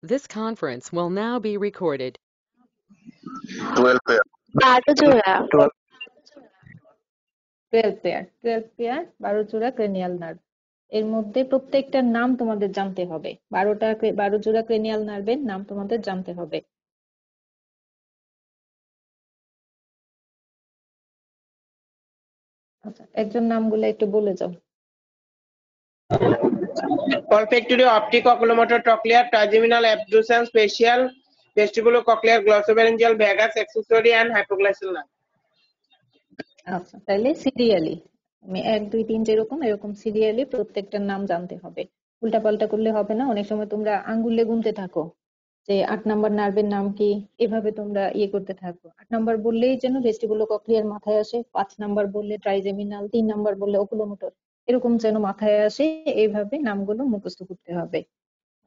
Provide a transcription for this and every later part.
This conference will now be recorded. 12 pair. 12 12 pair 12 জোড়া cranial nerve. এর মধ্যে প্রত্যেকটার নাম তোমাদের জানতে হবে। 12 জোড়া ক্রেনিয়াল নার্ভের নাম তোমাদের জানতে হবে। আচ্ছা, একজন নামগুলো একটু বলে যাও। olfactory, optic, oculomotor, trochlear, trigeminal, abducens, facial, vestibulocochlear, glossopharyngeal, vagus, accessory and hypoglossal nerve. আচ্ছা, তাহলে সিরিয়ালি আমি 1 2 3 যেরকম এরকম সিরিয়ালি প্রত্যেকটার নাম জানতে হবে। উল্টাপাল্টা করলে হবে না। অনেক সময় তোমরা আঙ্গুলে গুনতে থাকো যে 8 নাম্বার নার্ভের নাম কি, এভাবে তোমরা করতে থাকো। 8 নাম্বার বললেই যেন ভেস্টিবুলোকক্লিয়ার মাথায় আসে, 5 নাম্বার বললে ট্রাইজেমিনাল, 3 নাম্বার বললে ওকুলোমোটর, এরকম যেন মাথায় আসে। এইভাবে নামগুলো মুখস্থ করতে হবে।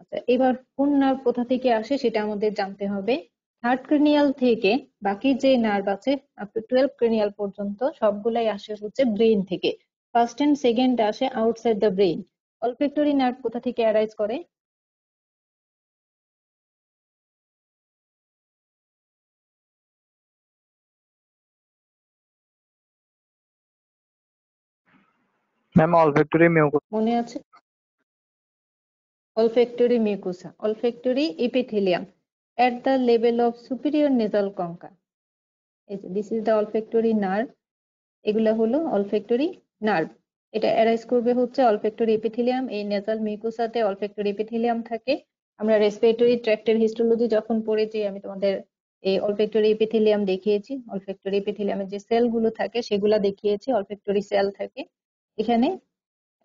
আচ্ছা, এবার কোন নার্ভ কোথা থেকে আসে সেটা আমাদের জানতে হবে। থার্ড ক্রেনিয়াল থেকে বাকি যে নার্ভ আছে আপ টু 12 ক্রেনিয়াল পর্যন্ত সবগুলাই আসে হচ্ছে ব্রেইন থেকে। ফার্স্ট এন্ড সেকেন্ড আসে outside the brain. Olfactory nerve কোথা থেকে অ্যারাইজ করে? ম্যাম olfactory mucosa মনে আছে? olfactory mucosa, olfactory epithelium at the level of superior nasal concha. This is the olfactory nerve. এগুলা হলো olfactory nerve। এটা অ্যারাইজ করবে হচ্ছে olfactory epithelium। এই nasal mucosa তে olfactory epithelium থাকে। আমরা রেসপিরেটরি ট্র্যাক্টের হিস্টোলজি যখন পড়েছি আমি তোমাদের এই olfactory epithelium দেখিয়েছি। olfactory epithelium এর যে সেলগুলো থাকে সেগুলা দেখিয়েছি, olfactory সেল থাকে এখানে।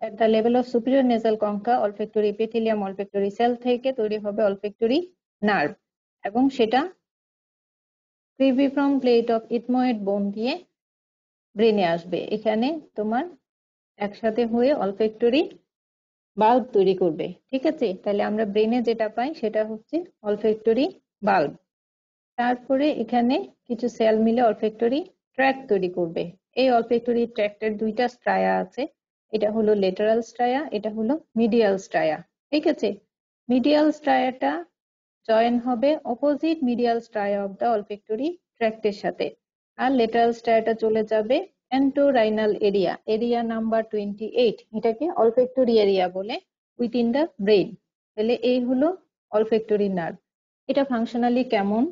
at the level of superior nasal concha olfactory epithelium olfactory cell থেকে তৈরি হবে olfactory nerve এবং সেটা cribriform plate of ethmoid bone দিয়ে ব্রেনে আসবে। এখানে তোমার একসাথে হয়ে olfactory বাল্ব তৈরি করবে। ঠিক আছে, তাহলে আমরা ব্রেনে যেটা পাই সেটা হচ্ছে olfactory বাল্ব। তারপরে এখানে কিছু সেল মিলে olfactory ট্র্যাক্ট তৈরি করবে। এই olfactory ট্র্যাক্টের দুইটা স্ট্রায়া আছে, এটা হলো লেটারাল স্ট্রায়া, এটা হলো মিডিয়াল স্ট্রায়া। ঠিক আছে, মিডিয়াল স্ট্রায়াটা জয়েন হবে opposite medial stria of the olfactory ট্র্যাক্টের সাথে, আর লেটারাল স্ট্রায়াটা চলে যাবে এন্টোরাইনাল এরিয়া, এরিয়া নাম্বার 28, এটাকে olfactory এরিয়া বলে, উইথিন দা ব্রেইন। তাহলে এই হলো olfactory নার্ভ। এটা ফাংশনালি কেমন?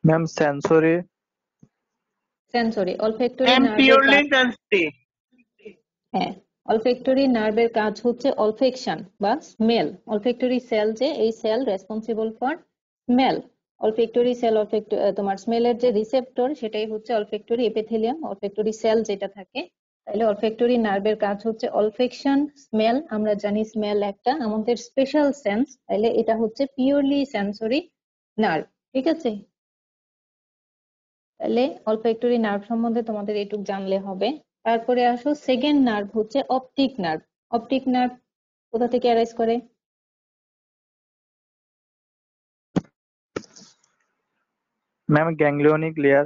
Ma'am sensory sensory. olfactory And নার্ভের purely sensory. হ্যাঁ, olfactory নার্ভের কাজ হচ্ছে অলফেকশন বা স্মেল। olfactory সেল যে এই cell responsible for smell. olfactory cell তোমার স্মেলের যে রিসেপ্টর সেটাই হচ্ছে olfactory এপিথেলিয়াম, olfactory সেল যেটা থাকে। তাহলে olfactory নার্ভের কাজ হচ্ছে অলফেকশন, স্মেল। আমরা জানি স্মেল একটা আমাদের স্পেশাল সেন্স, তাহলে এটা হচ্ছে পিওরলি সেন্সরি নার্ভ। ঠিক আছে, তাহলে olfactory নার্ভ সম্বন্ধে তোমাদের এটুক জানলে হবে। তারপরে আসো সেকেন্ড নার্ভ হচ্ছে অপটিক নার্ভ। অপটিক নার্ভ কোথা থেকে অ্যারাইজ করে? ম্যাম ganglionic layer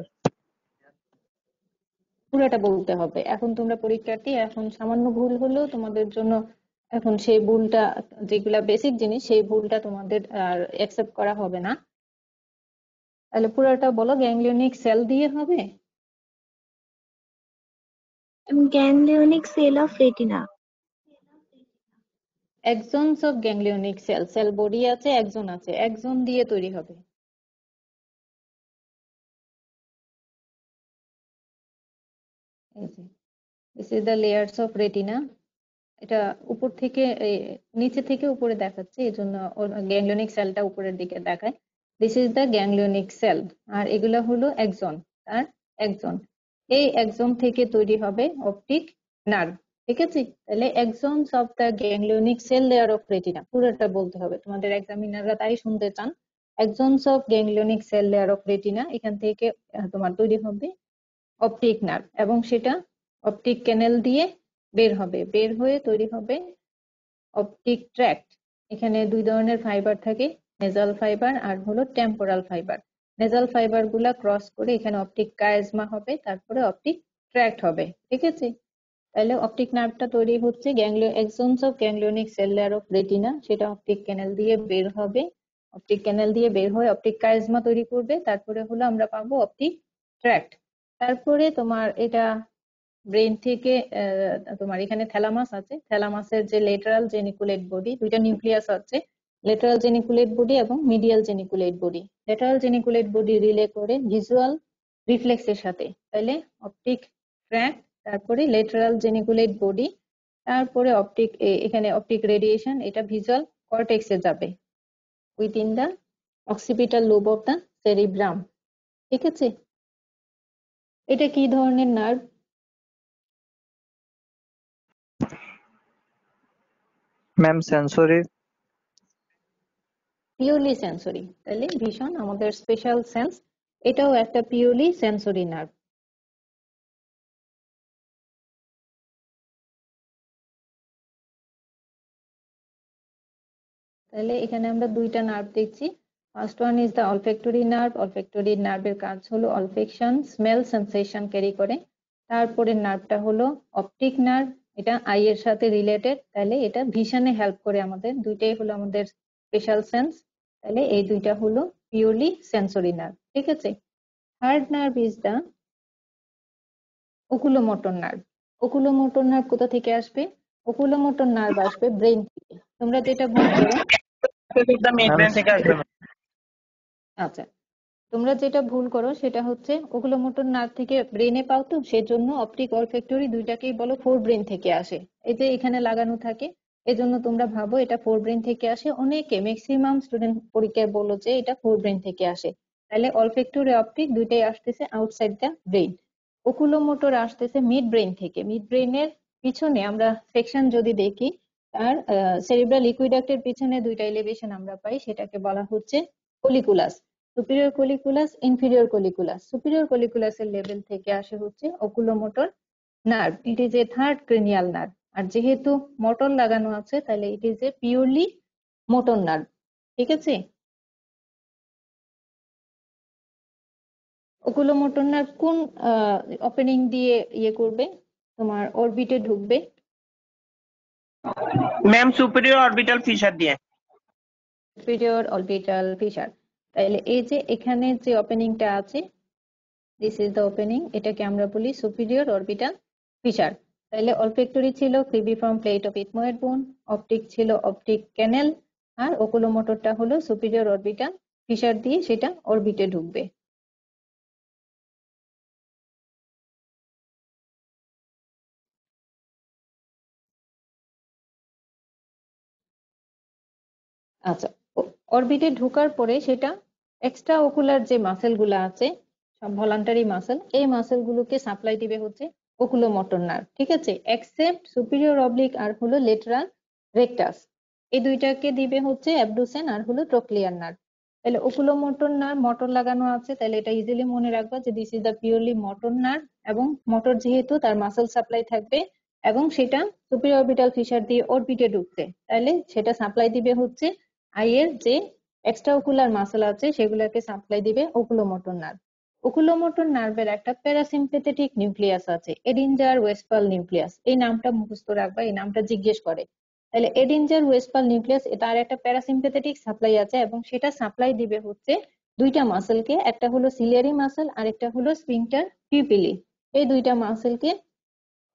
পুরোটা বলতে হবে। এখন তোমরা পরীক্ষার্থী, এখন সামান্য ভুল হলেও তোমাদের জন্য এখন সেই ভুলটা, যেগুলা বেসিক জিনিস সেই ভুলটা তোমাদের আর অ্যাকসেপ্ট করা হবে না। তাহলে পুরোটা বলো, গ্যাংলিয়নিক সেল দিয়ে হবে। Ganglionic cell of retina. Axons of ganglionic cell, cell body আছে, এক্সন আছে, এক্সন দিয়ে তৈরি হবে। This is the layers of retina. এটা উপর থেকে নিচে থেকে উপরে দেখাচ্ছে, এই জন্য গ্যাংলিয়নিক সেলটা উপরের দিকে দেখায়। This is the ganglionic cell. আর এগুলা হলো এক্সন আর এক্সন। এই এক্সন থেকে তৈরি হবে অপটিক নার্ভ। ঠিক আছে, তাহলে axons of the ganglionic cell layer of retina পুরোটা বলতে হবে, তোমাদের এক্সামিনাররা তাই শুনতে চান। Axons of ganglionic cell layer of retina, এখান থেকে তোমার তৈরি হবে অপটিক নার্ভ এবং সেটা অপটিক ক্যানেল দিয়ে বের হবে, বের হয়ে তৈরি হবে অপটিক ট্র্যাক্ট। এখানে দুই ধরনের ফাইবার থাকে, নেজাল ফাইবার আর হলো টেম্পোরাল ফাইবার। নেজাল ফাইবার গুলা ক্রস করে এখানে অপটিক কায়াজমা হবে, তারপরে অপটিক ট্র্যাক্ট হবে। ঠিক আছে, তাহলে অপটিক নার্ভটা তৈরি হচ্ছে axons of ganglionic cell layer of retina, সেটা অপটিক ক্যানেল দিয়ে বের হবে, অপটিক ক্যানেল দিয়ে বের হয়ে অপটিক কাইজমা তৈরি করবে, তারপরে হলো আমরা পাবো অপটিক ট্র্যাক্ট। তারপরে তোমার এটা ব্রেন থেকে তোমার এখানে থ্যালামাস আছে, থ্যালামাসের যে লেটারাল জেনিকুলেট বডি, দুইটা নিউক্লিয়াস আছে, লেটারাল জেনিকুলেট বডি এবং medial geniculate body. Lateral geniculate body relay করে ভিজুয়াল রিফ্লেক্সের সাথে, তাহলে অপটিক ট্র্যাক্ট, তারপরে লেটারাল জেনিকুলেট বডি, তারপরে অপটিক, এখানে অপটিক রেডিয়েশন, এটা ভিজুয়াল কর্টেক্সে যাবে within the occipital lobe of the cerebrum. ঠিক আছে, এটা কি ধরনের nerve? Ma'am sensory. Purely sensory, তাহলে ভীষণ আমাদের স্পেশাল সেন্স, এটাও একটা পিওরলি সেন্সরি নার্ভ। তাহলে এখানে আমরা দুইটা নার্ভ দেখছি। First one is the olfactory nerve. Olfactory নার্ভের কাজ হলো অলফেকশন, স্মেল, সেন্সেশন ক্যারি করে। তারপরে নার্ভটা হলো অপটিক নার্ভ, এটা আই এর সাথে রিলেটেড, তাহলে এটা ভিশনে হেল্প করে আমাদের। দুইটাই হলো আমাদের স্পেশাল সেন্স, তাহলে এই দুইটা হলো পিওরলি সেন্সরি নার্ভ। ঠিক আছে, third nerve is the oculomotor nerve. Oculomotor nerve কোথা থেকে আসবে? ওকুলোমোটর নার্ভ আসবে ব্রেন থেকে। তোমরা যেটা ভুল করো, দ্য মিড ব্রেন থেকে আসবে। আচ্ছা, তোমরা যেটা ভুল করো সেটা হচ্ছে ওকুলোমোটর নার্ভ থেকে ব্রেনে পাও, তো সেজন্য অপটিক অলফ্যাক্টরি দুইটাকেই বলো ফোর ব্রেন থেকে আসে। এই যে এখানে লাগানো থাকে, এজন্য তোমরা ভাবো এটা ফোর ব্রেন থেকে আসে। অনেকে ম্যাক্সিমাম স্টুডেন্ট পরীক্ষায় বলো যে এটা ফোর ব্রেন থেকে আসে। তাহলে অলফ্যাক্টরি অপটিক দুইটাই আসতেছে আউটসাইড দ্য ব্রেন। ওকুলোমোটর আসতেছে মিড ব্রেন থেকে। মিড ব্রেনের পিছনে আমরা সেকশন যদি দেখি, তার সেরিব্রাল লিকুইডাক্টের পিছনে দুইটা এলিভেশন আমরা পাই, সেটাকে বলা হচ্ছে colliculus. Superior colliculus, inferior colliculus. Superior কলিকুলাসের লেভেল থেকে আসে হচ্ছে oculomotor nerve. It is a third cranial nerve. আর যেহেতু মোটর লাগানো আছে, তাহলে it is a purely motor nerve. ঠিক আছে, ওকুলোমোটর নার্ভ কোন ওপেনিং দিয়ে ইয়ে করবে, তোমার অরবিটে ঢুকবে? ম্যাম সুপিরিয়র অরবিটাল ফিশার দিয়ে। সুপিরিয়র অরবিটাল ফিশার। তাহলে এই যে এখানে যে ওপেনিংটা আছে, দিস ইজ দ্য ওপেনিং, এটাকে আমরা বলি সুপিরিয়র অরবিটাল ফিশার। তাহলে অলফ্যাক্টরি ছিল ক্রিবিফর্ম প্লেট অফ ইথময়েড বোন, অপটিক ছিল অপটিক ক্যানেল, আর ওকুলোমোটরটা হলো সুপিরিয়র অরবিটাল ফিশার দিয়ে সেটা অরবিটে ঢুকবে। আচ্ছা, অরবিটে ঢোকার পরে সেটা এক্সট্রা ওকুলার যে মাসেল গুলো আছে, সব ভলান্টারি মাসেল, এই মাসেল গুলোকে সাপ্লাই দিবে হচ্ছে ওকুলোমোটর নার্ভ। ঠিক আছে, এক্সেপ্ট সুপিরিয়র অবলিক আর হলো লেটারাল রেকটাস, এই দুইটাকে দিবে হচ্ছে অ্যাবডুসেন আর হলো ট্রোক্লিয়ার নার্ভ। তাহলে ওকুলোমোটর নার্ভ মোটর লাগানো আছে, তাহলে এটা ইজিলি মনে রাখবা যে this is the purely motor nerve. এবং মোটর যেহেতু, তার মাসেল সাপ্লাই থাকবে এবং সেটা সুপিরিয়র অরবিটাল ফিশার দিয়ে অরবিটে ঢুকছে, তাহলে সেটা সাপ্লাই দিবে হচ্ছে আই এর যে এক্সট্রা ওকুলার মাসেল আছে সেগুলোকে সাপ্লাই দিবে ওকুলোমোটর নার্ভ। ওকুলোমোটর নার্ভের একটা প্যারাসিম্পেথেটিক নিউক্লিয়াস আছে, এডিনজার ওয়েস্টফাল নিউক্লিয়াস। এই নামটা মুখস্থ রাখবা, এই নামটা জিজ্ঞেস করে। তাহলে এডিনজার ওয়েস্টফাল নিউক্লিয়াস, তার একটা প্যারাসিম্পেথেটিক সাপ্লাই আছে এবং সেটা সাপ্লাই দিবে হচ্ছে দুইটা মাসেলকে, একটা হলো সিলিয়ারি মাসেল আর একটা হলো স্ফিংটার পিউপিলি। এই দুইটা মাসেলকে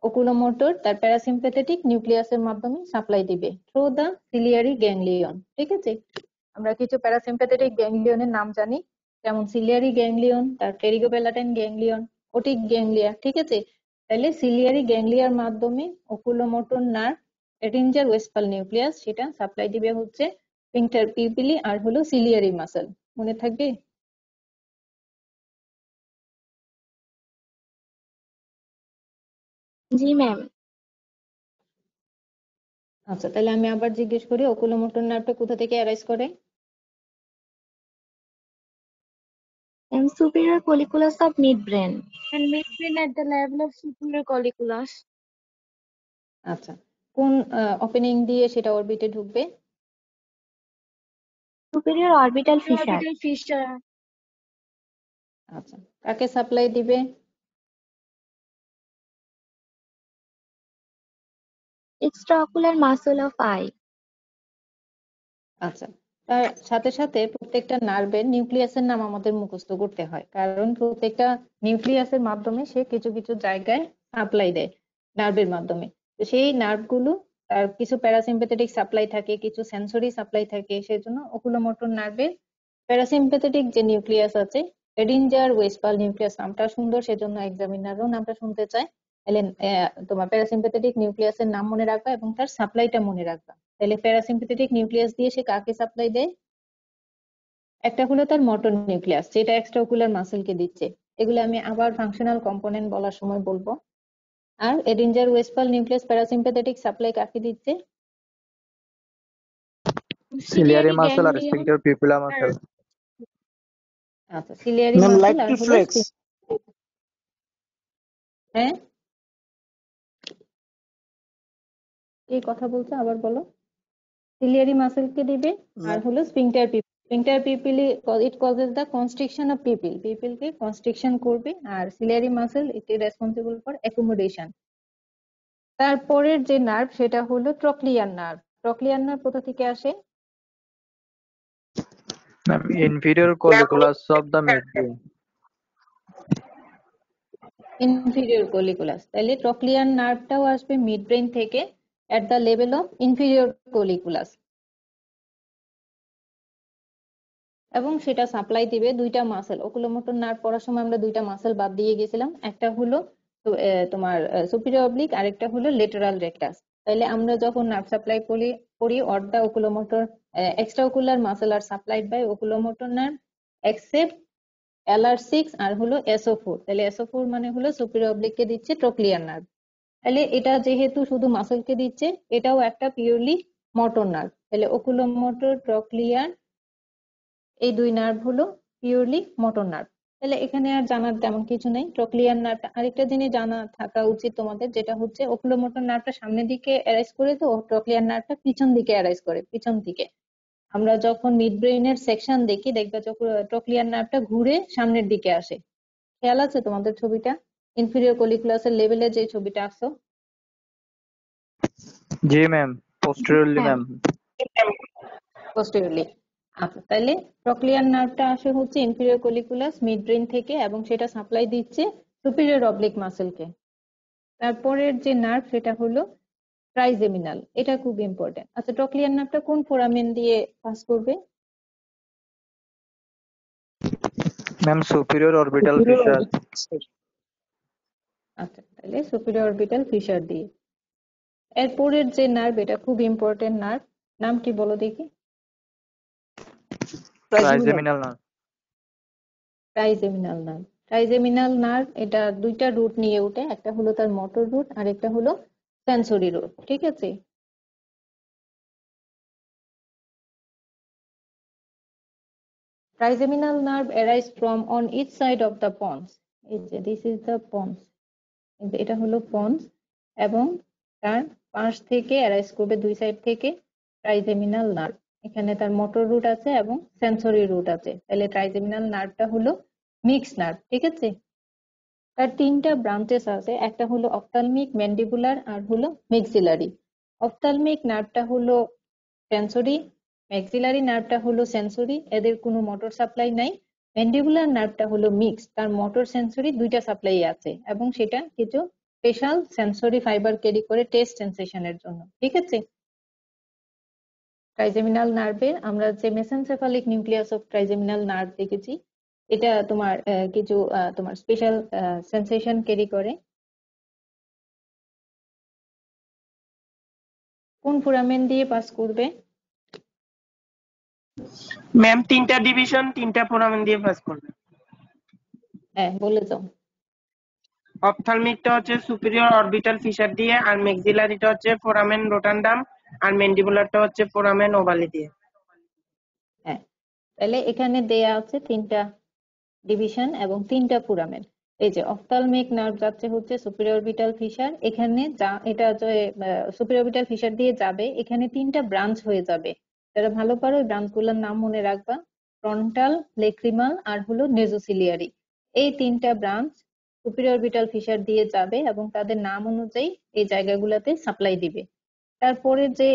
ওকুলোমোটর তার প্যারাসিম্পেথেটিক নিউক্লিয়াসের মাধ্যমে সাপ্লাই দিবে থ্রু দা সিলিয়ারি গ্যাংলিয়ন। ঠিক আছে, আমরা কিছু প্যারাসিম্পেথেটিক গ্যাংলিয়নের নাম জানি, যেমন সিলিয়ারি গ্যাংলিয়ন, তার টেরিগোপ্যালাটাইন গ্যাংলিয়ন, ওটিক গ্যাংলিয়া। ঠিক আছে, তাহলে সিলিয়ারি গ্যাংলিয়ার মাধ্যমে ওকুলোমোটর নার্ভ এডিনজার ওয়েস্টফাল নিউক্লিয়াস সেটা সাপ্লাই দিবে হচ্ছে স্ফিংটার পিউপিলি আর হলো সিলিয়ারি মাসেল। মনে থাকবে? জি ম্যাম। আচ্ছা, তাহলে আমি আবার জিজ্ঞেস করি, ওকুলোমোটর নার্ভটা কোথা থেকে অ্যারাইজ করে? And superior colliculus of midbrain. And midbrain at the level of superior colliculus. আচ্ছা, কোন ওপেনিং দিয়ে সেটা অরবিটে ঢুকবে? Superior orbital fissure. Orbital fissure. আচ্ছা, কাকে সাপ্লাই দিবে? extraocular muscle of eye. আচ্ছা, তার সাথে সাথে প্রত্যেকটা নার্ভের নিউক্লিয়াসের নাম আমাদের মুখস্থ করতে হয়, কারণ প্রত্যেকটা নিউক্লিয়াসের মাধ্যমে সে কিছু কিছু জায়গায় সাপ্লাই দেয় নার্ভের মাধ্যমে। তো সেই নার্ভগুলো তার কিছু প্যারাসিম্পাথেটিক সাপ্লাই থাকে, কিছু সেন্সরি সাপ্লাই থাকে, সেজন্য ওকুলোমোটর নার্ভের প্যারাসিম্পাথেটিক যে নিউক্লিয়াস আছে, এডিঞ্জার ওয়েস্টফাল নিউক্লিয়াস নামটা সুন্দর, সেজন্য এক্সামিনারও নামটা শুনতে চায়। তাহলে তোমার প্যারাসিম্পাথেটিক নিউক্লিয়াসের নাম মনে রাখবা এবং তার সাপ্লাইটা মনে রাখবা। তাহলে প্যারাসিম্পাথেটিক নিউক্লিয়াস দিয়ে সে কাকে সাপ্লাই দেয়? একটা হলো তার মোটর নিউক্লিয়াস, যেটা এক্সট্রাওকুলার মাসেলকে দিচ্ছে, এগুলো আমি আবার ফাংশনাল কম্পোনেন্ট বলার সময় বলবো। আর এডিঞ্জার ওয়েস্টফাল নিউক্লিয়াস প্যারাসিম্পাথেটিক সাপ্লাই কাকে দিচ্ছে? ciliary muscle আর ganglion sphincter pupilla muscle. আচ্ছা, সিলিয়ারি Ma'am, মাসেল like আর হলো reflex. হ্যাঁ, এই কথা বলছো, আবার বলো। সিলিয়ারি মাসেলকে দিবে আর হলো sphincter pupil. Sphincter pupil it causes the constriction of pupil, পিপলকে কনস্ট্রিকশন করবে। আর ciliary muscle it is responsible for accommodation. তারপরের যে নার্ভ সেটা হলো ট্রক্লিয়ার নার্ভ। ট্রক্লিয়ার নার্ভ কোথা থেকে আসে? Ma'am, inferior colliculus of the midbrain. Inferior কলিকুলাস। তাহলে ট্রক্লিয়ার নার্ভটাও আসবে মিড ব্রেন থেকে, at the level of inferior কলিকুলাস, এবং সেটা সাপ্লাই দিবে দুইটা মাসেল। ওকুলোমোটর নার্ভ পড়ার সময় আমরা দুইটা মাসেল বাদ দিয়ে গেছিলাম, একটা হলো তোমার সুপিরিয়র অবলিক, আরেকটা হলো লেটারাল রেকটাস। তাইলে আমরা যখন নার্ভ সাপ্লাই করি or the oculomotor extraocular muscle are supplied by oculomotor nerve except LR6 আর হলো SO4। তাহলে SO4 মানে হলো সুপিরিয়র অবলিককে দিচ্ছে ট্রক্লিয়ার নার্ভ। তাহলে এটা যেহেতু শুধু মাসেলকে দিচ্ছে, এটাও একটা পিওরলি মোটর নার্ভ। তাহলে ওকুলোমোটর, ট্রক্লিয়ার, এই দুই নার্ভ হলো পিওরলি মোটর নার্ভ। তাহলে এখানে আর জানার তেমন কিছু নেই। ট্রক্লিয়ার নার্ভটা আরেকটা জিনিস জানা থাকা উচিত তোমাদের, যেটা হচ্ছে ওকুলোমোটর নার্ভটা সামনের দিকে অ্যারাইজ করে, তো ট্রক্লিয়ার নার্ভটা পিছন দিকে অ্যারাইজ করে, পিছন দিকে। আমরা যখন মিড ব্রেইনের সেকশন দেখি, দেখবে ট্রক্লিয়ার নার্ভটা ঘুরে সামনের দিকে আসে। খেয়াল আছে তোমাদের ছবিটা? ইনফিরিয়র কলিকুলাসের লেভেলে যে ছবিটা আসছো, জি ম্যাম, posteriorly হ্যাঁ। ম্যাম. পোস্টেরিয়রলি। আচ্ছা, তাহলে ট্রক্লিয়ার নার্ভটা আসে হচ্ছে ইনফিরিয়র কলিকুলাস মিড ব্রেইন থেকে, এবং সেটা সাপ্লাই দিচ্ছে সুপিরিয়র অবলিক মাসেলকে। তারপরের যে নার্ভ সেটা হলো ট্রাইজেমিনাল, এটা খুব ইম্পর্টেন্ট। আচ্ছা, ট্রক্লিয়ার নার্ভটা কোন ফোরামেন দিয়ে পাস করবে? Ma'am, superior orbital fissure. আচ্ছা, তাহলে সুপিরিয়র অরবিটাল ফিশার দিয়ে। এরপরের যে নার্ভ, এটা খুব ইম্পর্টেন্ট নার্ভ, নাম কি বলো দেখি? Trigeminal nerve. Trigeminal nerve. Trigeminal nerve এটা দুইটা রুট নিয়ে ওঠে, একটা হলো তার মোটর রুট আর একটা হলো সেন্সরি রুট, ঠিক আছে? Trigeminal nerve arise from on each side of the pons. এই যে this is the pons, এটা হলো পন্স, এবং তার পাশ থেকে অ্যারাইজ করবে, দুই সাইড থেকে, ট্রাইজেমিনাল নার্ভ। এখানে তার মোটর রুট আছে এবং সেন্সরি রুট আছে। তাহলে ট্রাইজেমিনাল নার্ভটা হলো মিক্স নার্ভ, ঠিক আছে? তার তিনটা ব্রাঞ্চেস আছে, একটা হলো অপথালমিক, ম্যান্ডিবুলার আর হলো মেক্সিলারি। অপথালমিক নার্ভটা হলো সেন্সরি, ম্যাক্সিলারি নার্ভটা হলো সেন্সরি, এদের কোনো মোটর সাপ্লাই নাই। ম্যান্ডিবুলার নার্ভটা হলো মিক্স, তার মোটর সেন্সরি দুইটা সাপ্লাই আছে, এবং সেটা কিছু স্পেশাল সেন্সরি ফাইবার ক্যারি করে টেস্ট সেন্সেশনের জন্য, ঠিক আছে? ট্রাইজেমিনাল নার্ভের আমরা যে মেসেনসেফালিক নিউক্লিয়াস অফ ট্রাইজেমিনাল নার্ভ দেখেছি, এটা তোমার কিছু তোমার স্পেশাল সেন্সেশন ক্যারি করে। কোন ফোরামেন দিয়ে পাস করবে? ম্যাম, তিনটা ডিভিশন, তিনটা ফোরামেন দিয়ে পাস করবে। হ্যাঁ, বলে যাও। অপথ্যালমিকটা হচ্ছে সুপিরিয়র অরবিটাল ফিশার দিয়ে, আর ম্যাক্সিলারিটা হচ্ছে ফোরামেন রোটান্ডাম, আর ম্যান্ডিবুলারটা হচ্ছে ফোরামেন ওভালি দিয়ে। হ্যাঁ, তাহলে এখানে দেয়া আছে তিনটা ডিভিশন এবং তিনটা ফোরামেন। এই যে অপথ্যালমিক নার্ভ যাচ্ছে হচ্ছে সুপিরিয়র অরবিটাল ফিশার, এখানে এটা সুপিরিয়র অরবিটাল ফিশার দিয়ে যাবে, এখানে তিনটা ব্রাঞ্চ হয়ে যাবে। যারা ভালো পারো ওই ব্রাঞ্চগুলোর নাম মনে রাখবা, ফ্রন্টাল, লেক্রিমাল আর হলো নেজোসিলিয়ারি। এই তিনটা ব্রাঞ্চ সুপিরিয়র অরবিটাল ফিশার দিয়ে যাবে এবং তাদের নাম অনুযায়ী এই জায়গাগুলোতে সাপ্লাই দিবে। তারপরে যে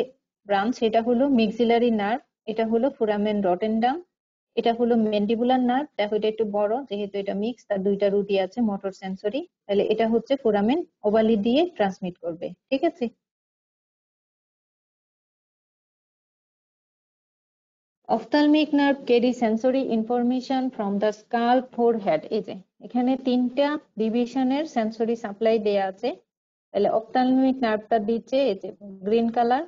ব্রাঞ্চ সেটা হলো মিক্সিলারি নার্ভ, এটা হলো ফোরামেন রটেন্ডাম, এটা হলো ম্যান্ডিবুলার নার্ভ। দেখো এটা একটু বড়, যেহেতু এটা মিক্স, তার দুইটা রুটই আছে, মোটর সেন্সরি। তাহলে এটা হচ্ছে ফোরামেন ওভালি দিয়ে ট্রান্সমিট করবে, ঠিক আছে। Ophthalmic nerve carry sensory information from the skull forehead. এই যে এখানে তিনটা ডিভিশনের সেন্সরি সাপ্লাই দেয়া আছে। তাহলে অফথালমিক নার্ভটা দিচ্ছে এই যে green colour,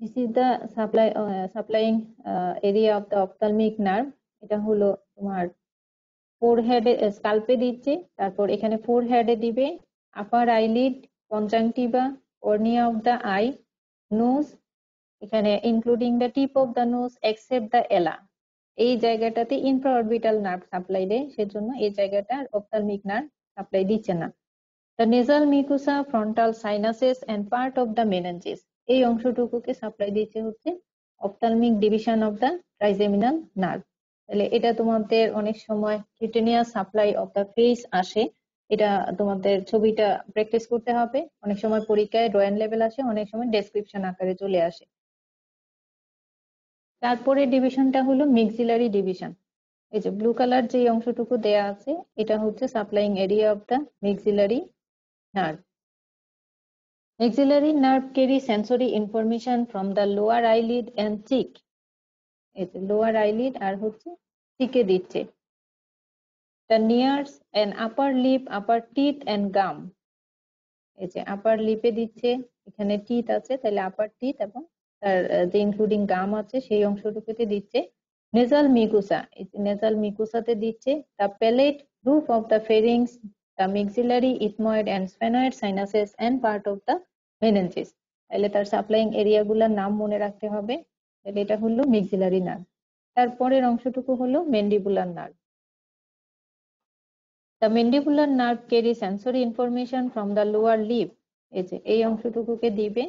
this is the supplying area of the ophthalmic nerve. এটা হলো তোমার ফোরহেডে, স্কাল্পে দিচ্ছে, তারপর এখানে ফোরহেডে দিবে, upper eyelid, conjunctiva, cornea of the eye, nose, এখানে including the tip of the nose except the ala. এই জায়গাটাতে ইনফ্রাঅরবিটাল নার্ভ সাপ্লাই দেয়, সেজন্য এই জায়গাটা অফথালমিক নার্ভ সাপ্লাই দিচ্ছে না। The nasal mucosa, frontal sinuses and part of the meninges, এই অংশটুকুকে সাপ্লাই দিচ্ছে হচ্ছে ophthalmic division of the trigeminal nerve. তাহলে এটা তোমাদের অনেক সময় cutaneous supply of the face আসে, এটা তোমাদের ছবিটা প্র্যাকটিস করতে হবে। অনেক সময় পরীক্ষায় ড্রয়িং লেভেল আসে, অনেক সময় ডেসক্রিপশন আকারে চলে আসে। তারপরে ডিভিশনটা হলো মিক্সিলারি ডিভিশন। এই যে ব্লু কালার যে অংশটুকু দেয়া আছে, এটা হচ্ছে supplying area of the maxillary nerve. Maxillary nerve carry sensory information from the lower eyelid and cheek. এই যে lower eyelid আর হচ্ছে চিকে দিচ্ছে। The nears and upper lip, upper teeth and gum. এই যে আপার লিপে দিচ্ছে, এখানে টিথ আছে, তাহলে আপার টিথ এবং তার যে ইনক্লুডিং গাম আছে সেই অংশটুকুতে দিচ্ছে। নেজাল মিকুসা, এই যে নেজাল মিকুসাতে দিচ্ছে। The palate, roof of the pharynx, the maxillary, ethmoid and sphenoid sinuses and part of the meninges. তাহলে তার সাপ্লাইং এরিয়া গুলার নাম মনে রাখতে হবে। তাহলে এটা হলো মিক্সিলারি নার্ভ। তারপরের অংশটুকু হলো mandibular nerve. The mandibular nerve carry sensory information from the lower lip. এই যে এই অংশটুকুকে দিবে।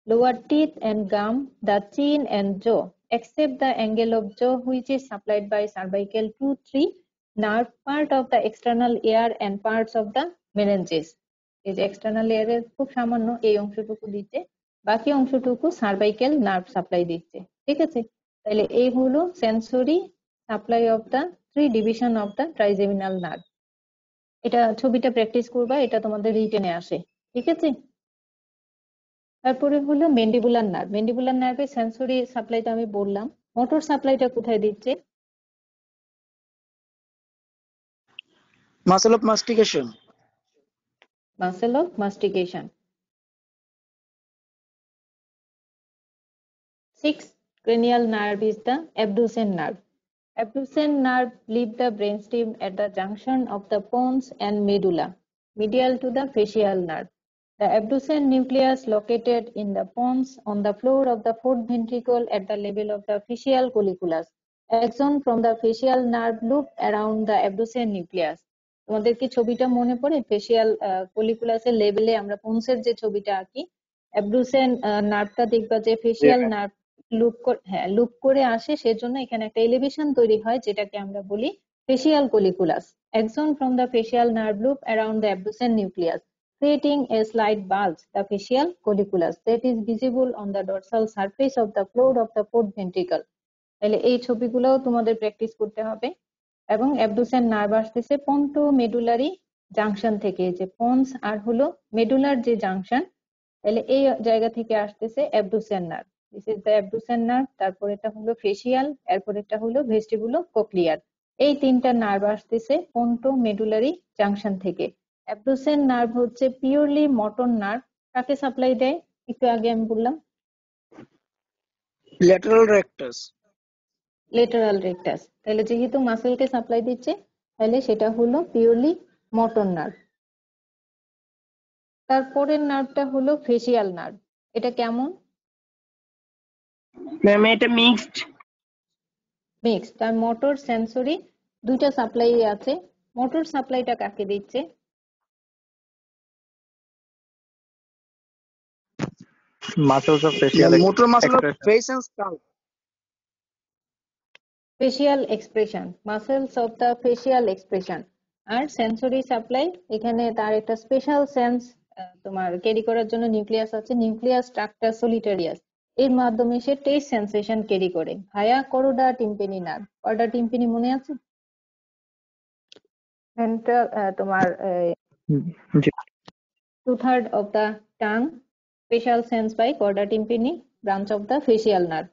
Lower teeth and gum, the chin and jaw, except the angle of jaw which is supplied by cervical 2-3 nerve, part of the external ear and parts of the meninges. এই যে external ear এর খুব সামান্য এই অংশটুকু দিচ্ছে, বাকি অংশটুকু সার্ভাইকেল নার্ভ সাপ্লাই দিচ্ছে, ঠিক আছে। তাহলে এই হলো sensory supply of the 3 division of the trigeminal nerve. এটা ছবিটা প্র্যাকটিস করবা, এটা তোমাদের রিটেনে আসে, ঠিক আছে। তারপরে হলো ম্যান্ডিবুলার নার্ভ। ম্যান্ডিবুলার নার্ভের সেন্সরি সাপ্লাইটা আমি বললাম। মোটর সাপ্লাইটা কোথায় দিচ্ছে? Muscle of mastication. Muscle of mastication. 6th cranial nerve is the abducens nerve. Abducens nerve leave the brainstem at the junction of the pons and medulla, medial to the facial nerve. The abducens nucleus located in the pons on the floor of the fourth ventricle at the level of the facial colliculus. Axon from the facial nerve loop around the abducens nucleus. তোমাদের কি ছবিটা মনে পড়ে? Facial কলিকুলাসের লেভেলে আমরা পন্সের যে ছবিটা আঁকি, অ্যাবডুসেন নার্ভটা দেখবা যে ফেসিয়াল নার্ভ লুপ করে আসে, সেজন্য এখানে একটা এলিভেশন তৈরি হয়, যেটাকে আমরা বলি facial কলিকুলাস। Axon from the facial nerve loop around the abducens nucleus, creating a slight bulge, the facial colliculus, that is visible on the dorsal surface of the floor of the fourth ventricle. তাহলে এই ছবিগুলোও তোমাদের practice করতে হবে। এবং abducens nerve আসতেছে পন্টো medullary junction থেকে, যে ponds আর হলো মেডুলার যে জাংশন, তাহলে এই জায়গা থেকে আসতেছে abducens nerve. This is the abducens nerve. তারপর এটা হলো ফেসিয়াল, এরপর এটা হলো ভেস্টিবুলো কোক্লিয়ার। এই তিনটা নার্ভ আসতেছে পন্টো মেডুলারি জাংশন থেকে। অ্যাবডুসেন নার্ভ হচ্ছে পিওরলি মোটর নার্ভ। কাকে সাপ্লাই দেয়? একটু আগে আমি বললাম Lateral rectus. Lateral rectus. তাহলে যেহেতু মাসেলকে সাপ্লাই দিচ্ছে, তাহলে সেটা হলো পিওরলি মোটর নার্ভ। তারপরের নার্ভটা হলো ফেসিয়াল নার্ভ। এটা কেমন? ম্যাম এটা মিক্সড। মিক্সড। তার মোটর সেন্সরি দুইটা সাপ্লাই আছে। মোটর সাপ্লাইটা কাকে দিচ্ছে? Muscles of The facial motor muscle of expression. face and scalp. Facial expression, muscles of the facial expression. আর সেন্সরি সাপ্লাই, এখানে তার একটা স্পেশাল সেন্স তোমার ক্যারি করার জন্য নিউক্লিয়াস আছে, নিউক্লিয়াস স্ট্রাকচার সলিটারিয়াস, এর মাধ্যমে সে টেস্ট সেন্সেশন ক্যারি করে ভায়া করোডা টিম্পানি নার্ভ। করোডা টিম্পানি মনে আছে? সেন্ট্রাল তোমার জি 2/3 of the tongue, facial sense by chorda tympani, branch of the facial nerve.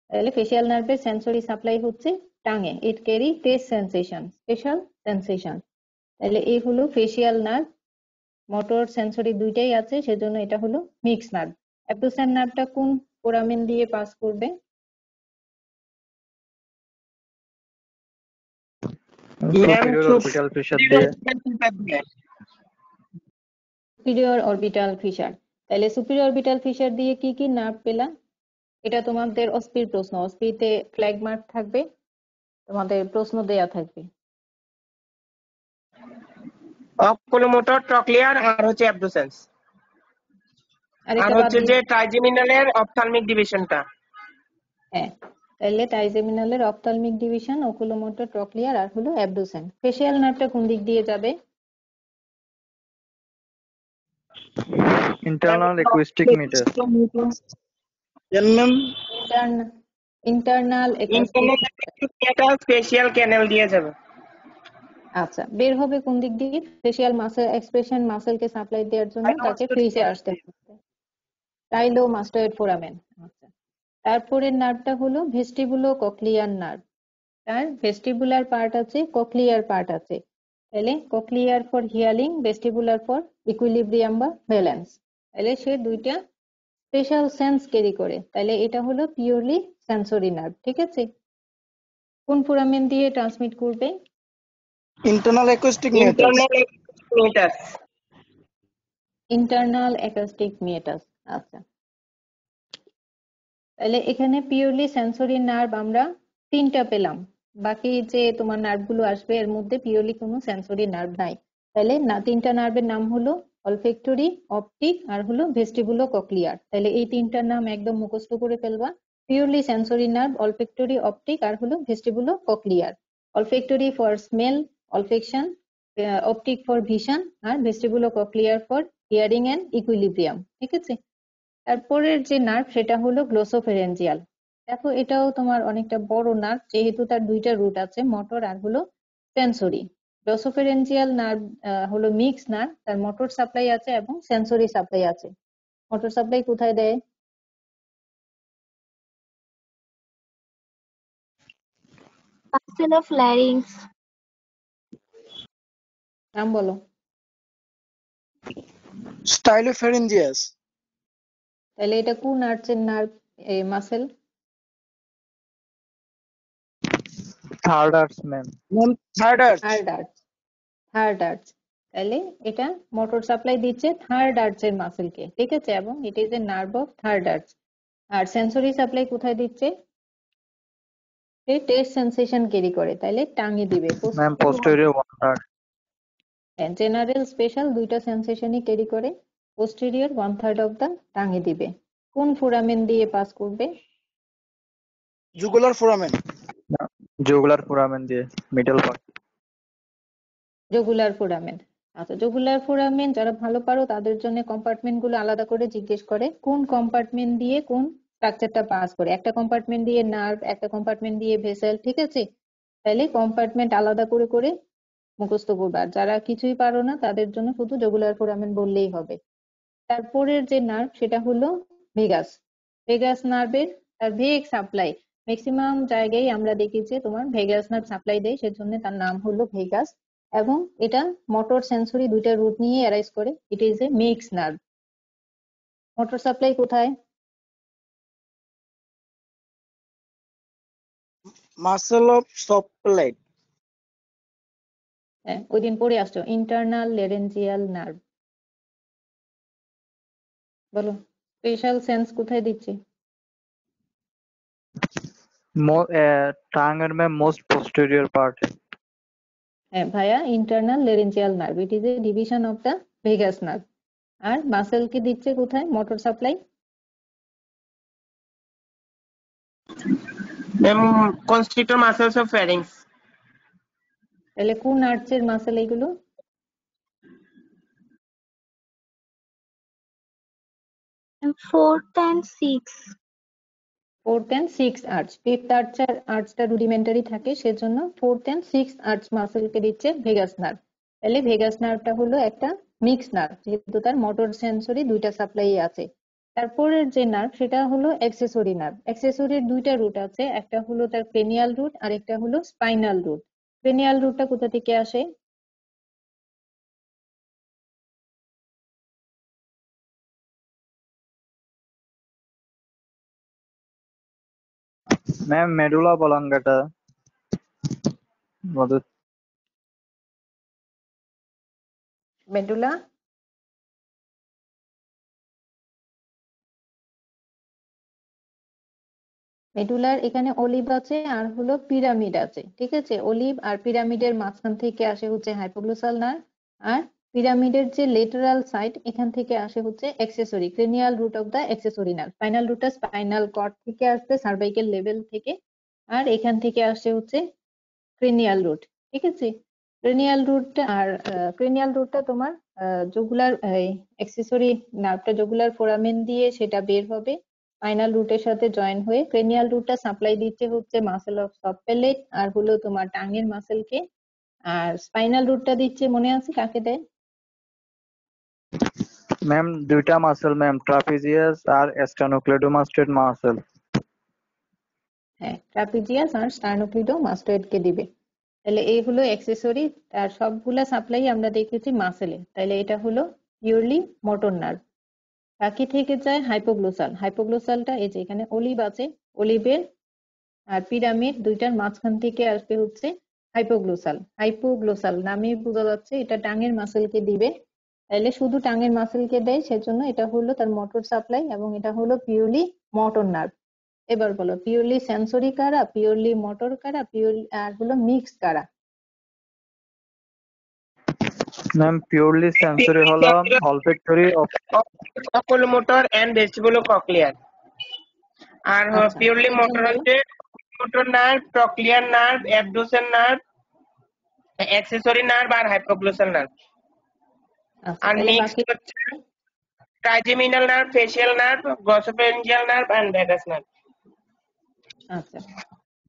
তাহলে facial nerve এর sensory supply হচ্ছে টাঙে, it carry taste sensation, special sensation। তাহলে এই হলো facial nerve, মোটর সেন্সরি দুইটাই আছে, সেজন্য এটা হলো মিক্স নার্ভ। অ্যাবডুসেন নার্ভটা কোন ফোরামেন দিয়ে পাস করবে? superior orbital fissure দিয়ে সুপিরিয়র অরবিটাল ফিশার। তাহলে সুপিরিয়র অরবিটাল ফিশার দিয়ে কি কি নার্ভ পেলা? এটা তোমাদের অস্পির প্রশ্ন, অস্পিতে ফ্ল্যাগ মার্ক থাকবে, তোমাদের প্রশ্ন দেয়া থাকবে। অকুলোমোটর ট্রক্লিয়ার আর হচ্ছে অ্যাবডুসেন্স, আর আরেকটা বাদ হচ্ছে যে দিয়ে, ট্রাইজেমিনালের অপথ্যালমিক ডিভিশনটা। হ্যাঁ তাহলে ট্রাইজেমিনালের অপথ্যালমিক ডিভিশন, ওকুলোমোটর ট্রক্লিয়ার আর হলো অ্যাবডুসেন। ফেসিয়াল নার্ভটা কোন দিক দিয়ে যাবে? internal acoustic meter internal special canal দিয়ে যাবে। আচ্ছা, বের হবে কোন দিক দিয়ে? ফেসিয়াল মাসেল এক্সপ্রেশন মাসেলকে সাপ্লাই দেওয়ার জন্য তাকে ফ্রিজে আসতে হবে, টাইলো মাস্টয়েড ফোরামেন। আচ্ছা, তারপরে নার্ভটা হলো ভেস্টিবুলো কক্লিয়ার নার্ভ। তার ভেস্টিবুলার পার্ট আছে, কক্লিয়ার পার্ট আছে। তাহলে cochlear for hearing, vestibular for equilibrium বা ব্যালেন্স। তাহলে সে দুইটা স্পেশাল সেন্স ক্যারি করে, তাহলে এটা হলো পিওরলি সেন্সরি নার্ভ। ঠিক আছে, কোন ফোরামেন দিয়ে ট্রান্সমিট করবে? internal acoustic meters, internal acoustic মিটাস। আচ্ছা, তাহলে এখানে পিওরলি সেন্সরি নার্ভ আমরা তিনটা পেলাম, বাকি যে তোমার নার্ভগুলো আসবে এর মধ্যে পিওরলি কোনো সেন্সরি নার্ভ নাই। তাহলে না, তিনটা নার্ভের নাম হলো অলফ্যাক্টরি, অপটিক আর হলো ভেস্টিবুলো কক্লিয়ার। তাহলে এই তিনটার নাম একদম মুখস্থ করে ফেলবা। Purely sensory nerve olfactory, optic আর হলো vestibulocochlear. Olfactory for smell, olfaction, optic for vision আর vestibulocochlear for hearing and equilibrium. ঠিক আছে, তারপরের যে নার্ভ সেটা হলো গ্লোসোফেরেঞ্জিয়াল। দেখো এটাও তোমার অনেকটা বড় নার্ভ, যেহেতু তার দুইটা রুট আছে, মোটর আর হলো সেন্সরি। গ্লোসোফেরেঞ্জিয়াল নার্ভ হলো মিক্স নার্ভ, তার মোটর সাপ্লাই আছে এবং সেন্সরি সাপ্লাই আছে। মোটর সাপ্লাই কোথায় দেয়? Muscle of larynx, নাম বলো। stylopharyngeus, তাহলে এটা কোন আর্চের nerve, muscle? third arch ma'am third arch, third arch, third arch. তাহলে এটা মোটর সাপ্লাই দিচ্ছে থার্ড আর্চের মাসেলকে। ঠিক আছে, এবং it is a nerve of third arch. আর সেন্সরি সাপ্লাই কোথায় দিচ্ছে? সে টেস্ট সেন্সেশন ক্যারি করে, তাইলে টাঙে দিবে। Ma'am posterior one third general special দুইটা সেন্সেশনই ক্যারি করে, পোস্টেরিয়র 1/3 অফ দা টাঙে দিবে। কোন ফোরামেন দিয়ে পাস করবে? jugular foramen, jugular foramen দিয়ে middle part জগুলার ফোরামেন। আচ্ছা, জগুলার ফোরামেন যারা ভালো পারো তাদের জন্য কম্পার্টমেন্ট গুলো আলাদা করে জিজ্ঞেস করে, কোন কম্পার্টমেন্ট দিয়ে কোন স্ট্রাকচারটা পাস করে। একটা কম্পার্টমেন্ট দিয়ে নার্ভ, একটা কম্পার্টমেন্ট দিয়ে ভেসেল। ঠিক আছে, তাহলে কম্পার্টমেন্ট আলাদা করে করে মুখস্থ করবে। আর যারা কিছুই পারো না তাদের জন্য শুধু জগুলার ফোরামেন বললেই হবে। তারপরের যে নার্ভ সেটা হলো ভেগাস। ভেগাস নার্ভের তার ভেগ সাপ্লাই, ম্যাক্সিমাম জায়গায় আমরা দেখি যে তোমার ভেগাস নার্ভ সাপ্লাই দেয়, সেজন্য তার নাম হলো ভেগাস। এবং এটা মোটর সেন্সরি দুইটা রুট নিয়ে অ্যারাইজ করে, ইট is A mix nerve. Motor supply কোথায়? muscle of soft palate, হ্যাঁ, ওই দিন পড়ে আসছো, ইন্টারনাল ল্যারেঞ্জিয়াল নার্ভ। বলো, স্পেশাল সেন্স কোথায় দিচ্ছে? tongue এর ম্যাম most posterior part হ্যাঁ ভাইয়া, internal laryngeal nerve, it is a division of the vagus nerve. আর মাসেল কে দিচ্ছে কোথায় motor supply? Constrictor muscles of pharynx. তাহলে কোন আর্চের মাসেল এগুলো? And fourth and sixth. Fourth and six arch, fifth আর্চটা রুডিমেন্টারি থাকে, সেজন্য ফোর্থ অ্যান্ড সিক্স আর্চ মাসেলকে দিচ্ছে ভেগাস নার্ভ। তাহলে ভেগাস নার্ভটা হলো একটা মিক্স নার্ভ, যেহেতু তার মোটর সেন্সরি দুইটা সাপ্লাই আছে। তারপরের যে নার্ভ সেটা হলো অ্যাক্সেসরি নার্ভ। অ্যাক্সেসরির দুইটা রুট আছে, একটা হলো তার ক্রেনিয়াল রুট আর একটা হলো স্পাইনাল রুট। ক্রেনিয়াল রুটটা কোথা থেকে আসে? ম্যাম মেডুলা অবলাঙ্গাটা মধু- মেডুলা মেডুলার এখানে অলিভ আছে আর হলো পিরামিড আছে, ঠিক আছে? অলিভ আর পিরামিডের মাঝখান থেকে আসে হচ্ছে হাইপোগ্লোসাল নার্ভ, আর পিরামিডের যে লেটারাল সাইড এখান থেকে আসে হচ্ছে accessory cranial root of the accessory nerve. Spinal রুটটা স্পাইনাল কর্ড থেকে আসছে, সার্ভাইকেল লেভেল থেকে, আর এখান থেকে আসে হচ্ছে ক্রেনিয়াল রুট, ঠিক আছে? ক্রেনিয়াল রুটটা তোমার জগুলার অ্যাক্সেসরি নার্ভটা জগুলার ফোরামেন দিয়ে সেটা বের হবে, স্পাইনাল রুটের সাথে জয়েন হয়ে ক্রেনিয়াল রুটটা সাপ্লাই দিচ্ছে হচ্ছে মাসেল অফ সফট প্যালেট আর হলো তোমার টাঙের মাসেলকে, আর স্পাইনাল রুটটা দিচ্ছে, মনে আছে কাকে দেয়? ম্যাম দুইটা মাসেল ম্যাম, ট্রাপিজিয়াস আর স্টার্নোক্লেডোমাস্টোইড মাসেল। হ্যাঁ, ট্রাপিজিয়াস আর স্টার্নোক্লিডোমাস্টোয়েড কে দিবে। তাহলে এই হলো অ্যাক্সেসরি, আর সবগুলা সাপ্লাই আমরা দেখেছি মাসেলে, তাহলে এটা হলো পিওরলি মোটর নার্ভ। বাকি থেকে যায় হাইপোগ্লোসাল। হাইপোগ্লোসালটা এই যে এখানে অলিভ আছে, অলিভের আর পিরামিড দুইটার মাঝখান থেকে আসবে হচ্ছে হাইপোগ্লোসাল। হাইপোগ্লোসাল নামে বোঝা যাচ্ছে এটা টাঙের মাসেলকে দিবে, তাহলে শুধু টাঙের মাসেলকে দেয়, সেজন্য এটা হলো তার মোটর সাপ্লাই এবং এটা হলো পিওরলি মোটর নার্ভ। এবার বলো পিওরলি সেন্সরি কারা, পিওরলি মোটর কারা, পিওরলি আর হলো মিক্স কারা? ম্যাম পিওরলি সেন্সরি হলো অলফ্যাক্টরি, oculomotor and vestibulocochlear, আর আচ্ছা, পিওরলি আরেকজন মোটর বলো। হচ্ছে motor nerve, trochlear nerve, abducens nerve, accessory nerve আর হাইপোগ্লোসাল নার্ভ। আচ্ছা, আর তাহলে মিক্সড বাকি হচ্ছে trigeminal nerve, facial nerve, glossopharyngeal nerve and vagus nerve. আচ্ছা,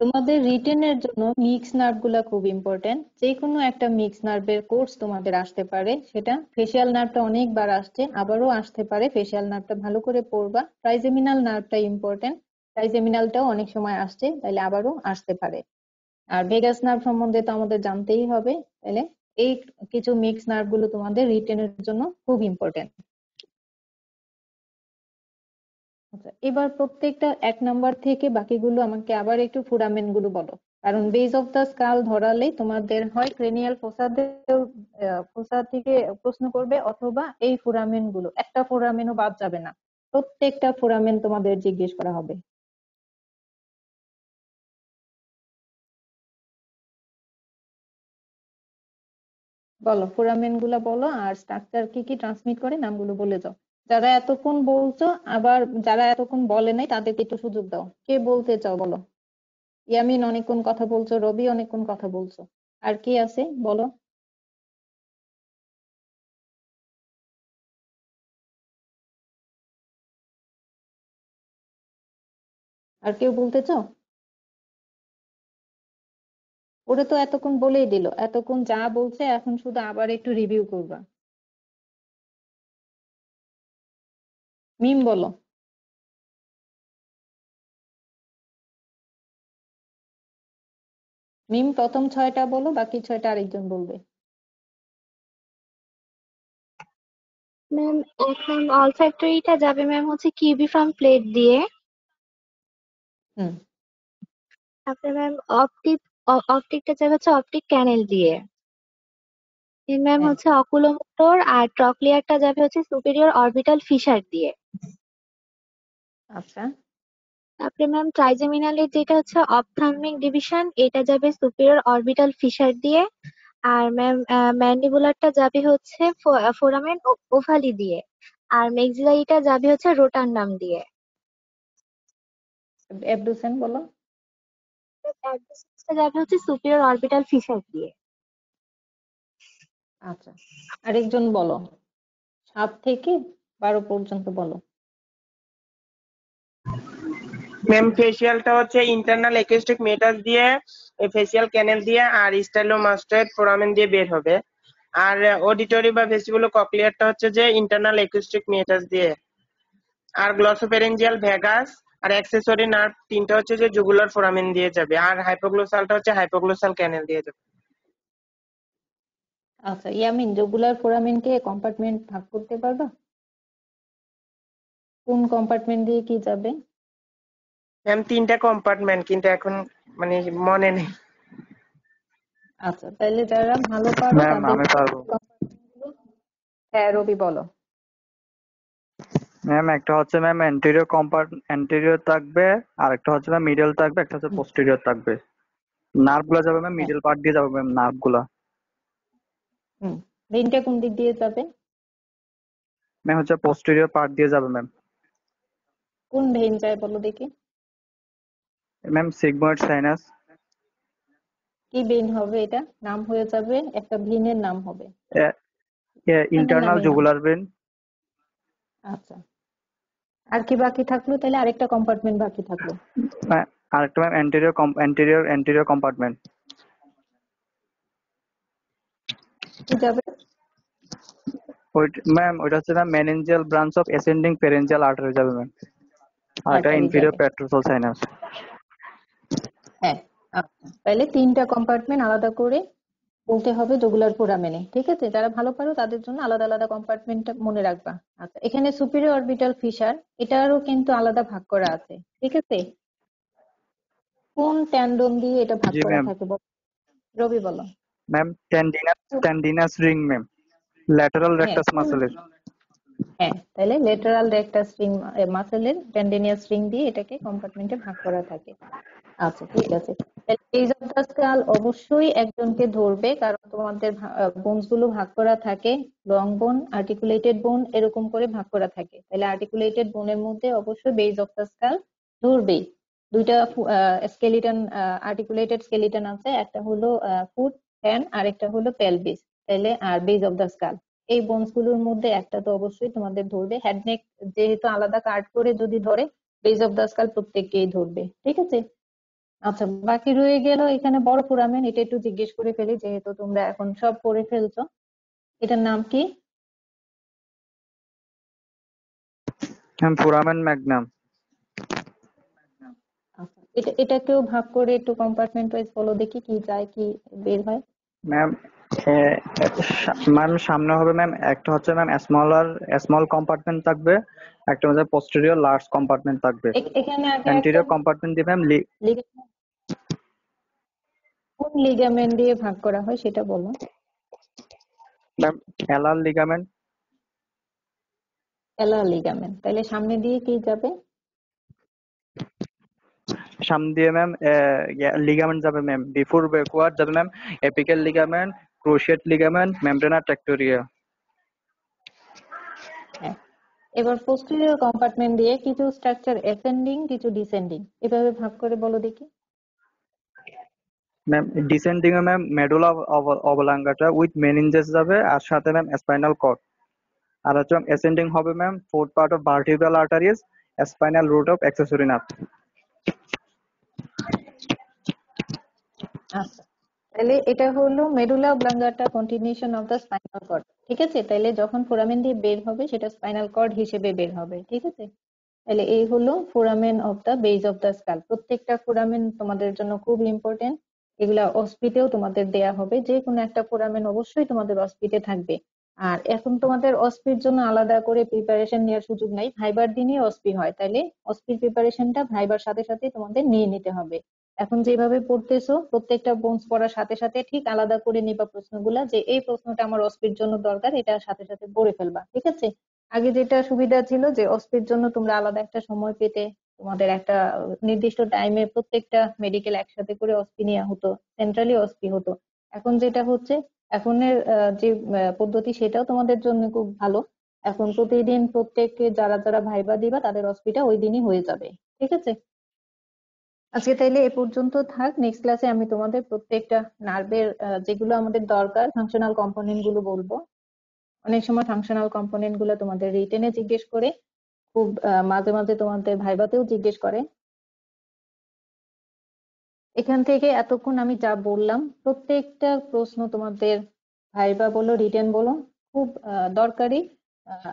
তোমাদের রিটেনের জন্য মিক্স নার্ভ গুলা খুব ইম্পর্টেন্ট। যে কোনো একটা মিক্স নার্ভের কোর্স তোমাদের আসতে পারে, সেটা ফেসিয়াল নার্ভটা অনেকবার আসছে, আবারও আসতে পারে, ফেসিয়াল নার্ভটা ভালো করে পড়বা। ট্রাইজেমিনাল নার্ভটা ইম্পর্টেন্ট, ট্রাইজেমিনালটাও অনেক সময় আসছে, তাহলে আবারও আসতে পারে। আর ভেগাস নার্ভ সম্বন্ধে তো আমাদের জানতেই হবে, তাহলে এই কিছু মিক্স নার্ভ গুলো তোমাদের রিটেনের জন্য খুব ইম্পর্টেন্ট। আচ্ছা, এবার প্রত্যেকটা এক নাম্বার থেকে বাকিগুলো আমাকে আবার একটু ফুরামেন গুলো বলো, কারণ বেস অফ দা স্কাল ধরালে তোমাদের হয় ক্রেনিয়াল ফোসা থেকে প্রশ্ন করবে, অথবা এই ফুরামেন গুলো, একটা ফুরামেনও বাদ যাবে না, প্রত্যেকটা ফুরামেন তোমাদের জিজ্ঞেস করা হবে। বলো ফুরামেন গুলা বলো, আর স্ট্রাকচার কি কি ট্রান্সমিট করে নামগুলো বলে যাও। যারা এতক্ষণ বলছো, আবার যারা এতক্ষণ বলে নাই তাদেরকে একটু সুযোগ দাও, কে বলতে চাও বলো। ইয়ামিন অনেকক্ষণ কথা বলছো, রবি অনেকক্ষণ কথা বলছো, আর কে আছে বলো। আর কেউ বলতে চাও? ওরা তো এতক্ষণ বলেই দিল, এতক্ষণ যা বলছে এখন শুধু আবার একটু রিভিউ করবা। মিম বলো। মিম প্রথম ছয়টা বলো, বাকি ছয়টা আরেকজন বলবে। ম্যাম এখন অলফ্যাক্টরিটা যাবে ম্যাম হচ্ছে কিউবিফর্ম প্লেট দিয়ে। হুম। তারপরে ম্যাম অপটিকটা যাবে হচ্ছে অপটিক ক্যানেল দিয়ে। ম্যাম হ্যাঁ। হচ্ছে অকুলোমোটর আর ট্রক্লিয়ারটা যাবে হচ্ছে সুপিরিয়র অরবিটাল ফিশার দিয়ে। আচ্ছা। তারপরে ম্যাম ট্রাইজেমিনালের যেটা হচ্ছে অপথ্যালমিক ডিভিশন, এটা যাবে সুপিরিয়র অরবিটাল ফিশার দিয়ে। আর ম্যাম ম্যান্ডিবুলারটা যাবে হচ্ছে ফোরামেন ওভালি দিয়ে। আর মেক্সিলারিটা যাবে হচ্ছে রোটান্ডাম দিয়ে। অ্যাবডুসেন বলো। অ্যাডভেসিসটা যাবে হচ্ছে সুপিরিয়র অরবিটাল ফিশার দিয়ে। আচ্ছা, আরেকজন বলো, 7 থেকে 12 পর্যন্ত বলো। ম্যাম ফেসিয়ালটা হচ্ছে ইন্টারনাল অ্যাকুস্টিক মেটাস দিয়ে, ফেসিয়াল ক্যানেল দিয়ে আর স্টাইলোমাস্টয়েড ফোরামেন দিয়ে বের হবে। আর অডিটরি বা ভেস্টিবুলো কক্লিয়ারটা হচ্ছে যে ইন্টারনাল অ্যাকুস্টিক মেটাস দিয়ে। আর গ্লসোফেরেঞ্জিয়াল ভ্যাগাস আর অ্যাক্সেসরি নার্ভ তিনটা হচ্ছে যে জুগুলার ফোরামেন দিয়ে যাবে। আর হাইপোগ্লোসালটা হচ্ছে হাইপোগ্লোসাল ক্যানেল দিয়ে যাবে। আচ্ছা ইয়ামিন, জুগুলার ফোরামেনকে কম্পার্টমেন্ট ভাগ করতে পারবা? কোন কম্পার্টমেন্ট দিয়ে কি যাবে? ম্যাম তিনটা কম্পার্টমেন্ট, কিন্তু এখন মানে মনে নেই। আচ্ছা তাহলে যারা ভালো পারো ম্যাম তাদের আমি পারবো। হ্যাঁ রবি বলো। ম্যাম একটা হচ্ছে ম্যাম অ্যান্টেরিয়র থাকবে, আর একটা হচ্ছে ম্যাম মিডল থাকবে, একটা হচ্ছে পোস্টেরিয়র থাকবে। নার্ভ গুলা যাবে ম্যাম হ্যাঁ মিডল পার্ট দিয়ে যাবে ম্যাম নার্ভ গুলা। হুম, ব্রেনটা কোন দিক দিয়ে যাবে? ম্যাম হচ্ছে পোস্টেরিয়র পার্ট দিয়ে যাবে ম্যাম। কোন ভেইন যায় বলো দেখি। Ma'am sigmoid sinus. কি ভেইন হবে এটা? নাম হয়ে যাবে, একটা ভেইনের নাম হবে, ভেইনের ইন্টারনাল নামই নাম। Jugular vein. আচ্ছা আর কি বাকি থাকলো? তাহলে আরেকটা কম্পার্টমেন্ট বাকি থাকলো। আর একটা ম্যাম অ্যান্টেরিয়র কম্পার্টমেন্ট। কি যাবে? ম্যাম ওইটা হচ্ছে ma'am meningeal branch of ascending pharyngeal artery যাবে ম্যাম। আর একটা আর্টারি ইনফিরিয়র যাবে। পেট্রোসাল সাইনাস। হ্যাঁ আচ্ছা তাহলে তিনটা কম্পার্টমেন্ট আলাদা করে বলতে হবে জুগুলার ফোরামেনে, ঠিক আছে? যারা ভালো পারো তাদের জন্য আলাদা আলাদা কম্পার্টমেন্ট মনে রাখবা। আচ্ছা এখানে সুপিরিয়র অরবিটাল ফিশার, এটারও কিন্তু আলাদা ভাগ করা আছে, ঠিক আছে? কোন ট্যান্ডন দিয়ে এটা ভাগ জি করা ম্যাম। থাকে বলো? রবি বলো। Ma'am tendinous ring ma'am, lateral হ্যাঁ রেকটাস মাসেলের। হ্যাঁ তাহলে লেটারাল রেকটাস রিং মাসেলের টেন্ডিনিয়াস রিং দিয়ে এটাকে কম্পার্টমেন্টে ভাগ করা থাকে। আচ্ছা ঠিক আছে, তাহলে বেজ অফ দ্য স্কাল অবশ্যই একজনকে ধরবে, কারণ তোমাদের বোনস গুলো ভাগ করা থাকে, লং বোন, আর্টিকুলেটেড বোন এরকম করে ভাগ করা থাকে। তাহলে আর্টিকুলেটেড বোনের মধ্যে অবশ্যই বেজ অফ দ্য স্কাল ধরবেই। দুইটা স্কেলিটন, আর্টিকুলেটেড স্কেলিটন আছে, একটা হলো ফুট, হ্যান্ড, আর একটা হলো পেলভিস। তাহলে আর বেজ অফ দ্য স্কাল, এই বোনস গুলোর মধ্যে একটা তো অবশ্যই তোমাদের ধরবে। হেড নেক যেহেতু আলাদা কাট করে যদি ধরে, বেজ অফ দ্য স্কাল প্রত্যেককেই ধরবে, ঠিক আছে? আচ্ছা বাকি রয়ে গেল এখানে বড় ফোরামেন, এটা একটু জিজ্ঞেস করে ফেলি যেহেতু তোমরা এখন সব পড়ে ফেলছো। এটার নাম কি? Ma'am foramen Magnum. আচ্ছা এটাকেও ভাগ করে একটু কম্পার্টমেন্ট ওয়াইজ বলো দেখি, কি যায় কি বের হয়। ম্যাম সামনে হবে ম্যাম, একটা হচ্ছে ম্যাম স্মল কম্পার্টমেন্ট থাকবে, একটা হচ্ছে পোস্টেরিয়র লার্জ কম্পার্টমেন্ট থাকবে। এখানে আগে একটা অ্যান্টেরিয়র কম্পার্টমেন্ট দিয়ে ম্যাম কোন লিগামেন্ট দিয়ে ভাগ করা হয় সেটা বলো। Ma'am alar ligament. Alar ligament, তাহলে সামনে দিয়ে কি যাবে? সামনে দিয়ে ম্যাম লিগামেন্ট যাবে ম্যাম, বিফোর ব্যাকওয়ার্ড যাবে ma'am apical ligament, cruciate ligament, membrana tectoria. হ্যাঁ এবার পোস্টেরিয়র কম্পার্টমেন্ট দিয়ে কিছু স্ট্রাকচার অ্যাসেন্ডিং কিছু ডিসেন্ডিং, এভাবে ভাগ করে বলো দেখি। Ma'am descending A ma'am medulla oblongata with meninges যাবে, আর সাথে ম্যাম স্পাইনাল কর্ড। আর হচ্ছে অ্যাসেন্ডিং হবে ma'am fourth part of vertebral arteries, spinal root of accessory nerve. আচ্ছা তাহলে এটা হলো medulla oblongata continuation of the spinal cord, ঠিক আছে? তাহলে যখন ফোরামেন দিয়ে বের হবে সেটা স্পাইনাল কর্ড হিসেবে বের হবে, ঠিক আছে? তাহলে এই হলো foramen of the base of the skull. প্রত্যেকটা ফোরামেন তোমাদের জন্য খুব ইম্পর্টেন্ট, এগুলা অস্পিতেও তোমাদের দেয়া হবে, যে কোনো একটা ফোরামেন অবশ্যই তোমাদের অস্পিতে থাকবে। আর এখন তোমাদের অস্পির জন্য আলাদা করে প্রিপারেশন নেওয়ার সুযোগ নাই, ভাইবার দিনই অস্পি হয়, তাইলে অস্পির প্রিপারেশনটা ভাইবার সাথে সাথে তোমাদের নিয়ে নিতে হবে। এখন যেভাবে পড়তেছো প্রত্যেকটা বোনস পড়ার সাথে সাথে ঠিক আলাদা করে নিবা প্রশ্নগুলা, যে এই প্রশ্নটা আমার অস্পির জন্য দরকার, এটা সাথে সাথে পড়ে ফেলবা, ঠিক আছে? আগে যেটা সুবিধা ছিল যে অস্পির জন্য তোমরা আলাদা একটা সময় পেতে, তোমাদের একটা নির্দিষ্ট টাইমে প্রত্যেকটা মেডিকেল একসাথে করে অস্পি নেওয়া হতো, সেন্ট্রালি অস্পি হতো। এখন যেটা হচ্ছে, এখনের যে পদ্ধতি সেটাও তোমাদের জন্য খুব ভালো। এখন প্রতিদিন প্রত্যেককে যারা যারা ভাইবা দিবা তাদের অস্পিটা ওই দিনই হয়ে যাবে, ঠিক আছে? আজকে তাইলে এ পর্যন্ত থাক, নেক্সট ক্লাসে আমি তোমাদের প্রত্যেকটা নার্ভের যেগুলো আমাদের দরকার ফাংশনাল কম্পোনেন্ট গুলো বলবো। অনেক সময় ফাংশনাল কম্পোনেন্ট গুলো তোমাদের রিটেনে জিজ্ঞেস করে, খুব মাঝে মাঝে তোমাদের ভাইভাতেও জিজ্ঞেস করে। এখান থেকে এতক্ষণ আমি যা বললাম প্রত্যেকটা প্রশ্ন তোমাদের ভাইবা বলো রিটেন বলো খুব দরকারি।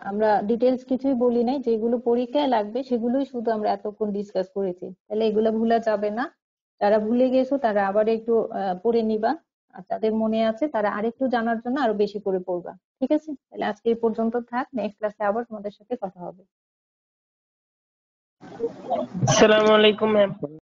আমরা ডিটেলস কিছুই বলি নাই, যেগুলো পরীক্ষায় লাগবে সেগুলোই শুধু আমরা এতক্ষণ ডিসকাস করেছি। তাহলে এগুলো ভুলা যাবে না। যারা ভুলে গেছো তারা আবার একটু পড়ে নিবা, আর যাদের মনে আছে তারা আরেকটু জানার জন্য আরো বেশি করে পড়বা। ঠিক আছে, তাহলে আজকে এই পর্যন্ত থাক, নেক্সট ক্লাসে আবার তোমাদের সাথে কথা হবে। আসসালামু আলাইকুম ম্যাম।